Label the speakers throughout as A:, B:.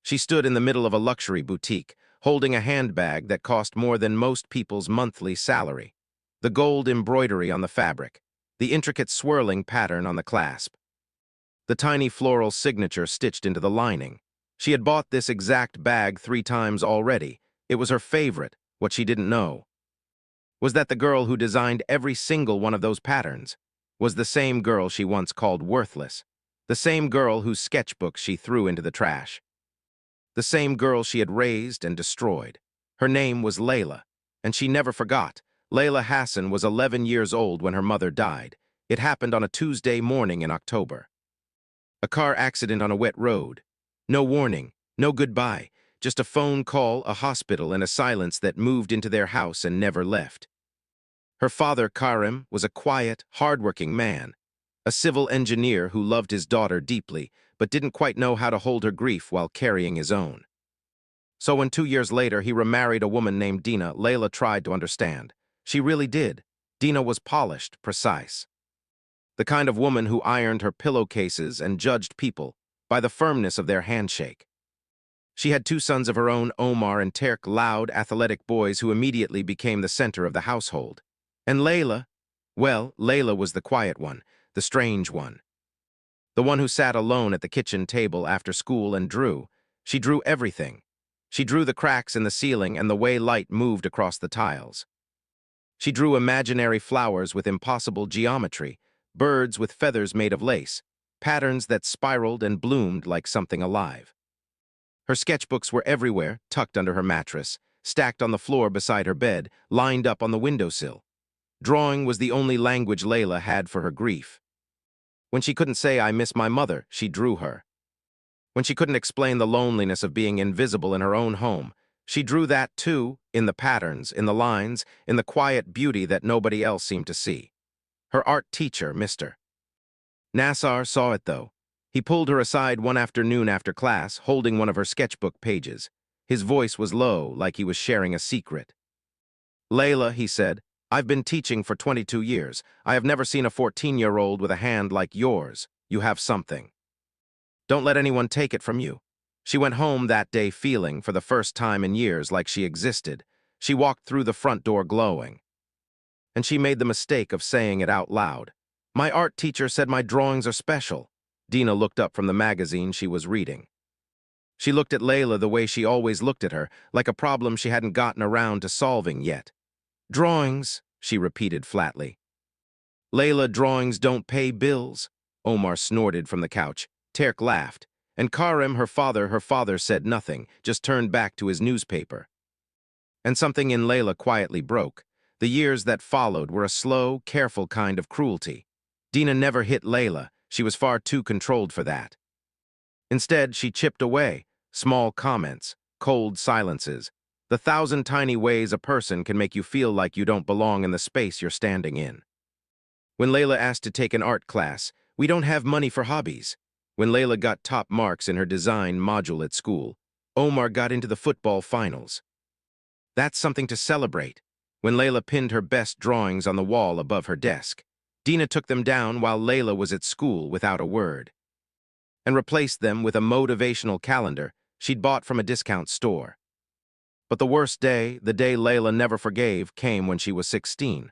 A: She stood in the middle of a luxury boutique, holding a handbag that cost more than most people's monthly salary. The gold embroidery on the fabric, the intricate swirling pattern on the clasp, the tiny floral signature stitched into the lining. She had bought this exact bag 3 times already. It was her favorite. What she didn't know was that the girl who designed every single one of those patterns was the same girl she once called worthless, the same girl whose sketchbooks she threw into the trash, the same girl she had raised and destroyed. Her name was Layla, and she never forgot. Layla Hassan was 11 years old when her mother died. It happened on a Tuesday morning in October. A car accident on a wet road. No warning, no goodbye, just a phone call, a hospital, and a silence that moved into their house and never left. Her father, Karim, was a quiet, hardworking man, a civil engineer who loved his daughter deeply, but didn't quite know how to hold her grief while carrying his own. So when 2 years later he remarried a woman named Dina, Layla tried to understand. She really did. Dina was polished, precise. The kind of woman who ironed her pillowcases and judged people by the firmness of their handshake. She had 2 sons of her own, Omar and Terk, loud, athletic boys who immediately became the center of the household. And Layla, well, Layla was the quiet one, the strange one. The one who sat alone at the kitchen table after school and drew. She drew everything. She drew the cracks in the ceiling and the way light moved across the tiles. She drew imaginary flowers with impossible geometry, birds with feathers made of lace, patterns that spiraled and bloomed like something alive. Her sketchbooks were everywhere, tucked under her mattress, stacked on the floor beside her bed, lined up on the windowsill. Drawing was the only language Layla had for her grief. When she couldn't say, "I miss my mother," she drew her. When she couldn't explain the loneliness of being invisible in her own home, she drew that too, in the patterns, in the lines, in the quiet beauty that nobody else seemed to see. Her art teacher, Mr. Nassar, saw it though. He pulled her aside one afternoon after class, holding one of her sketchbook pages. His voice was low, like he was sharing a secret. "Layla," he said, "I've been teaching for 22 years. I have never seen a 14-year-old with a hand like yours. You have something. Don't let anyone take it from you." She went home that day feeling, for the first time in years, like she existed. She walked through the front door glowing. And she made the mistake of saying it out loud. "My art teacher said my drawings are special." Dina looked up from the magazine she was reading. She looked at Layla the way she always looked at her, like a problem she hadn't gotten around to solving yet. "Drawings," she repeated flatly. "Layla, drawings don't pay bills," Omar snorted from the couch. Terk laughed, and Karim, her father said nothing, just turned back to his newspaper. And something in Layla quietly broke. The years that followed were a slow, careful kind of cruelty. Dina never hit Layla. She was far too controlled for that. Instead, she chipped away, small comments, cold silences, the 1,000 tiny ways a person can make you feel like you don't belong in the space you're standing in. When Layla asked to take an art class, "We don't have money for hobbies." When Layla got top marks in her design module at school, Omar got into the football finals. That's something to celebrate. When Layla pinned her best drawings on the wall above her desk, Dina took them down while Layla was at school without a word, and replaced them with a motivational calendar she'd bought from a discount store. But the worst day, the day Layla never forgave, came when she was 16.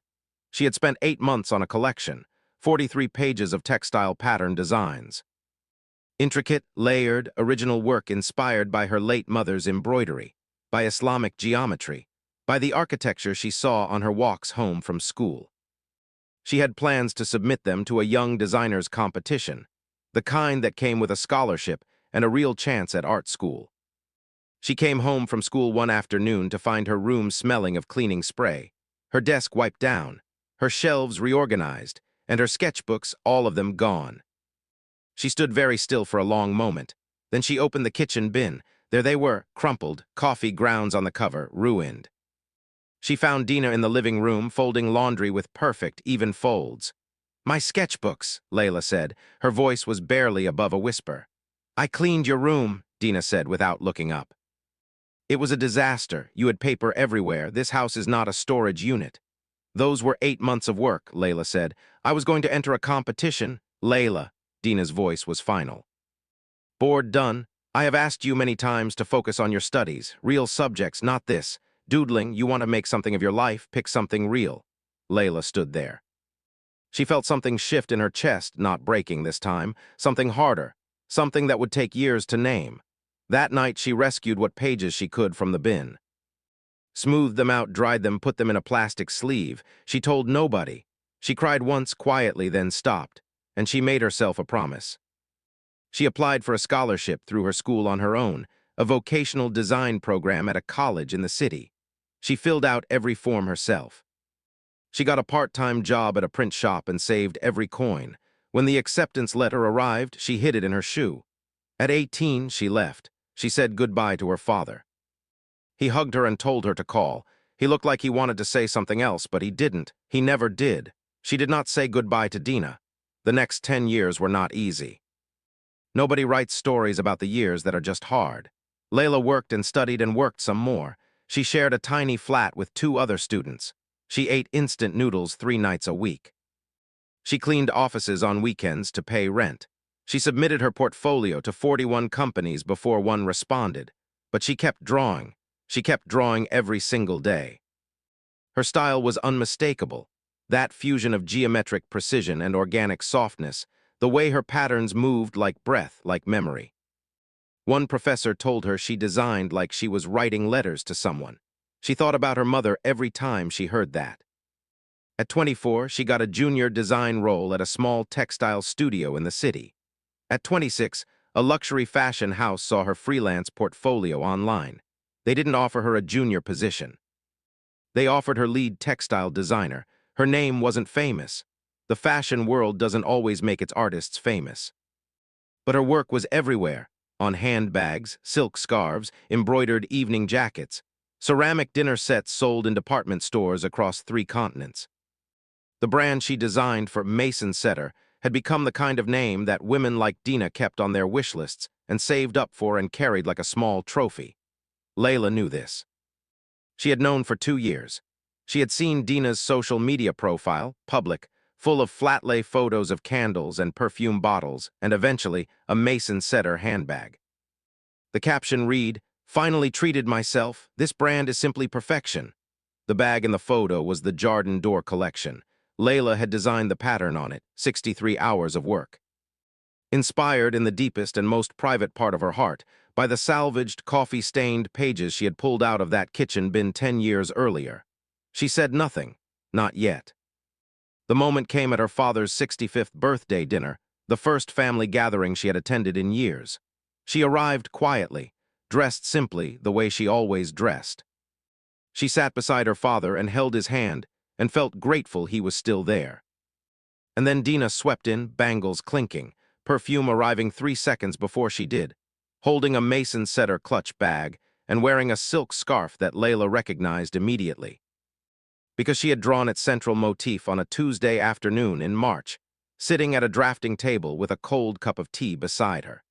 A: She had spent 8 months on a collection, 43 pages of textile pattern designs. Intricate, layered, original work inspired by her late mother's embroidery, by Islamic geometry, by the architecture she saw on her walks home from school. She had plans to submit them to a young designers competition, the kind that came with a scholarship and a real chance at art school. She came home from school one afternoon to find her room smelling of cleaning spray, her desk wiped down, her shelves reorganized, and her sketchbooks, all of them gone. She stood very still for a long moment. Then she opened the kitchen bin. There they were, crumpled, coffee grounds on the cover, ruined. She found Dina in the living room, folding laundry with perfect, even folds. "My sketchbooks," Layla said. Her voice was barely above a whisper. "I cleaned your room," Dina said without looking up. "It was a disaster. You had paper everywhere. This house is not a storage unit." "Those were 8 months of work," Layla said. "I was going to enter a competition." "Layla," Dina's voice was final. "Bored done. I have asked you many times to focus on your studies, real subjects, not this. Doodling, you want to make something of your life, pick something real. Layla stood there. She felt something shift in her chest, not breaking this time, something harder, something that would take years to name. That night she rescued what pages she could from the bin. Smoothed them out, dried them, put them in a plastic sleeve. She told nobody. She cried once quietly, then stopped, and she made herself a promise. She applied for a scholarship through her school on her own, a vocational design program at a college in the city. She filled out every form herself. She got a part-time job at a print shop and saved every coin. When the acceptance letter arrived, she hid it in her shoe. At 18, she left. She said goodbye to her father. He hugged her and told her to call. He looked like he wanted to say something else, but he didn't. He never did. She did not say goodbye to Dina. The next 10 years were not easy. Nobody writes stories about the years that are just hard. Layla worked and studied and worked some more. She shared a tiny flat with 2 other students. She ate instant noodles 3 nights a week. She cleaned offices on weekends to pay rent. She submitted her portfolio to 41 companies before one responded. But she kept drawing. She kept drawing every single day. Her style was unmistakable. That fusion of geometric precision and organic softness, the way her patterns moved like breath, like memory. One professor told her she designed like she was writing letters to someone. She thought about her mother every time she heard that. At 24, she got a junior design role at a small textile studio in the city. At 26, a luxury fashion house saw her freelance portfolio online. They didn't offer her a junior position. They offered her lead textile designer. Her name wasn't famous. The fashion world doesn't always make its artists famous. But her work was everywhere, on handbags, silk scarves, embroidered evening jackets, ceramic dinner sets sold in department stores across 3 continents. The brand she designed for Mason Setter had become the kind of name that women like Dina kept on their wish lists and saved up for and carried like a small trophy. Layla knew this. She had known for 2 years. She had seen Dina's social media profile, public, full of flat-lay photos of candles and perfume bottles, and eventually a Mason Setter handbag. The caption read, "Finally treated myself. This brand is simply perfection." The bag in the photo was the Jardin d'Or collection. Layla had designed the pattern on it, 63 hours of work. Inspired in the deepest and most private part of her heart by the salvaged, coffee-stained pages she had pulled out of that kitchen bin 10 years earlier. She said nothing, not yet. The moment came at her father's 65th birthday dinner, the first family gathering she had attended in years. She arrived quietly, dressed simply the way she always dressed. She sat beside her father and held his hand and felt grateful he was still there. And then Dina swept in, bangles clinking, perfume arriving 3 seconds before she did, holding a Mason Setter clutch bag and wearing a silk scarf that Layla recognized immediately. Because she had drawn its central motif on a Tuesday afternoon in March, sitting at a drafting table with a cold cup of tea beside her.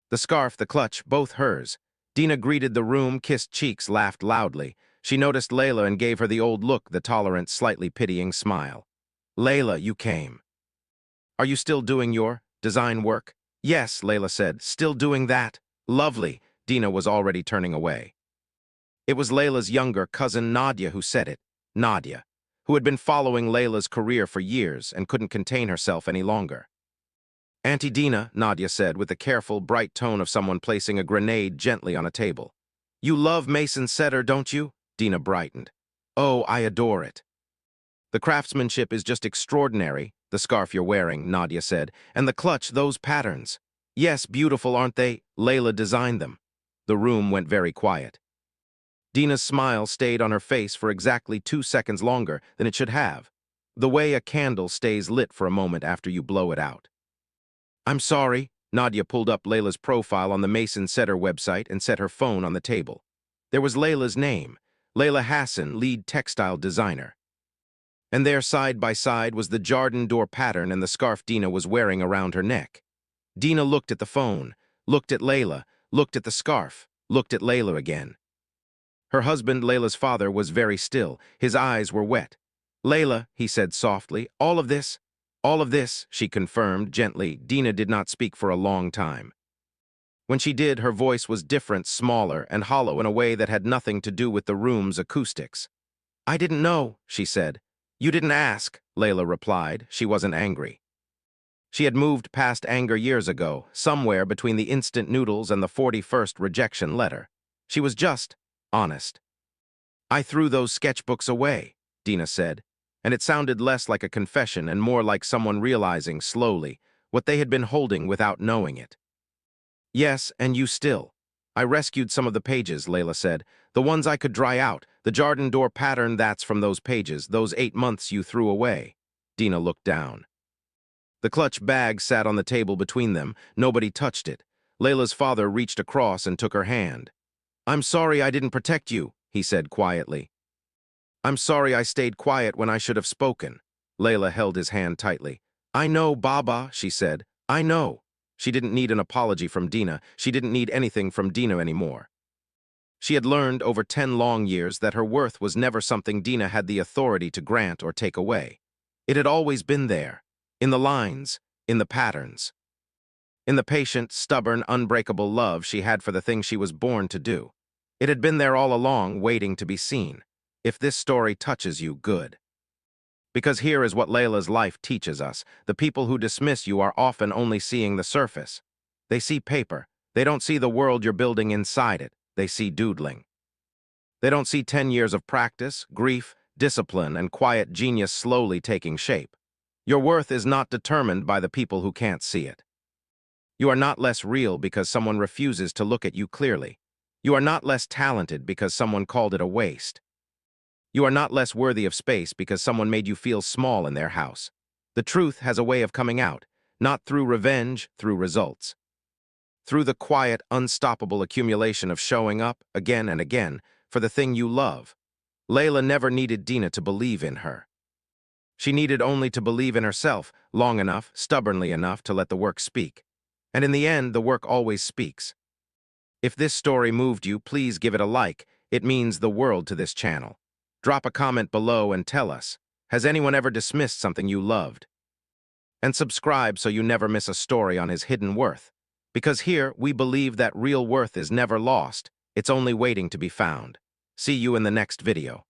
A: The scarf, the clutch, both hers. Dina greeted the room, kissed cheeks, laughed loudly. She noticed Layla and gave her the old look, the tolerant, slightly pitying smile. "Layla, you came. Are you still doing your design work?" "Yes," Layla said, "still doing that." "Lovely." Dina was already turning away. It was Layla's younger cousin Nadia who said it. Nadia, who had been following Layla's career for years and couldn't contain herself any longer. "Auntie Dina," Nadia said with the careful, bright tone of someone placing a grenade gently on a table. "You love Mason Setter, don't you?" Dina brightened. "Oh, I adore it." "The craftsmanship is just extraordinary, the scarf you're wearing," Nadia said, "and the clutch, those patterns." "Yes, beautiful, aren't they? Layla designed them." The room went very quiet. Dina's smile stayed on her face for exactly 2 seconds longer than it should have, the way a candle stays lit for a moment after you blow it out. "I'm sorry." Nadia pulled up Layla's profile on the Mason Setter website and set her phone on the table. There was Layla's name, Layla Hassan, lead textile designer. And there, side by side, was the Jardin d'Or pattern and the scarf Dina was wearing around her neck. Dina looked at the phone, looked at Layla, looked at the scarf, looked at Layla again. Her husband, Layla's father, was very still. His eyes were wet. "Layla," he said softly, "all of this?" "All of this," she confirmed gently. Dina did not speak for a long time. When she did, her voice was different, smaller, and hollow in a way that had nothing to do with the room's acoustics. "I didn't know," she said. "You didn't ask," Layla replied. She wasn't angry. She had moved past anger years ago, somewhere between the instant noodles and the 41st rejection letter. She was just honest. "I threw those sketchbooks away," Dina said, and it sounded less like a confession and more like someone realizing, slowly, what they had been holding without knowing it. "Yes, and you still. I rescued some of the pages," Layla said. "The ones I could dry out, the Jardin door pattern that's from those pages, those 8 months you threw away." Dina looked down. The clutch bag sat on the table between them. Nobody touched it. Layla's father reached across and took her hand. "I'm sorry I didn't protect you," he said quietly. "I'm sorry I stayed quiet when I should have spoken." Layla held his hand tightly. "I know, Baba," she said. "I know." She didn't need an apology from Dina. She didn't need anything from Dina anymore. She had learned over 10 long years that her worth was never something Dina had the authority to grant or take away. It had always been there, in the lines, in the patterns, in the patient, stubborn, unbreakable love she had for the thing she was born to do. It had been there all along, waiting to be seen. If this story touches you, good. Because here is what Layla's life teaches us. The people who dismiss you are often only seeing the surface. They see paper. They don't see the world you're building inside it. They see doodling. They don't see 10 years of practice, grief, discipline, and quiet genius slowly taking shape. Your worth is not determined by the people who can't see it. You are not less real because someone refuses to look at you clearly. You are not less talented because someone called it a waste. You are not less worthy of space because someone made you feel small in their house. The truth has a way of coming out, not through revenge, through results. Through the quiet, unstoppable accumulation of showing up, again and again, for the thing you love. Layla never needed Dina to believe in her. She needed only to believe in herself, long enough, stubbornly enough to let the work speak. And in the end, the work always speaks. If this story moved you, please give it a like. It means the world to this channel. Drop a comment below and tell us, has anyone ever dismissed something you loved? And subscribe so you never miss a story on his hidden worth. Because here, we believe that real worth is never lost, it's only waiting to be found. See you in the next video.